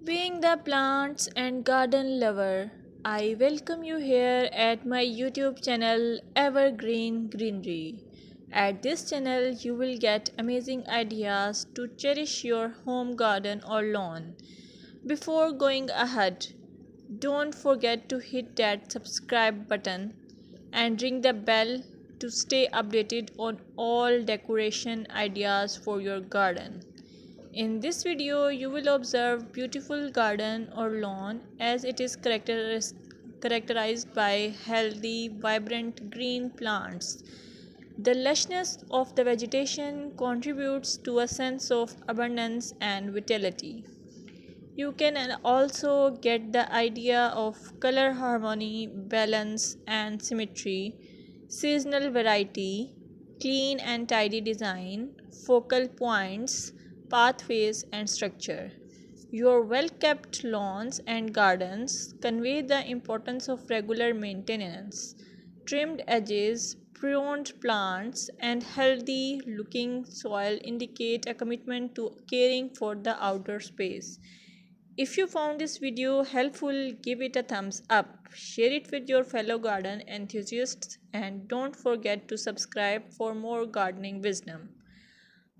Being the plants and garden lover, I welcome you here at my YouTube channel Evergreen Greenery. At this channel, you will get amazing ideas to cherish your home garden or lawn. Before going ahead, don't forget to hit that subscribe button and ring the bell to stay updated on all decoration ideas for your garden. In this video, you will observe beautiful garden or lawn as it is characterized by healthy, vibrant green plants. The lushness of the vegetation contributes to a sense of abundance and vitality. You can also get the idea of color harmony, balance, and symmetry, seasonal variety, clean and tidy design, focal points, pathways, and structure. Your well kept lawns and gardens convey the importance of regular maintenance. Trimmed edges, pruned plants, and healthy looking soil indicate a commitment to caring for the outdoor space. If you found this video helpful, give it a thumbs up, share it with your fellow garden enthusiasts, and don't forget to subscribe for more gardening wisdom.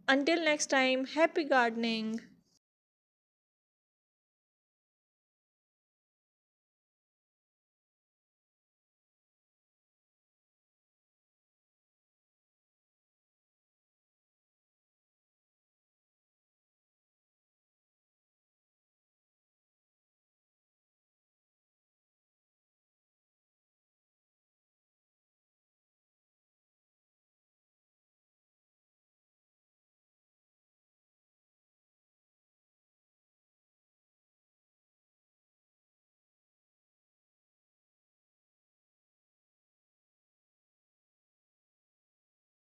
Until next time, happy gardening!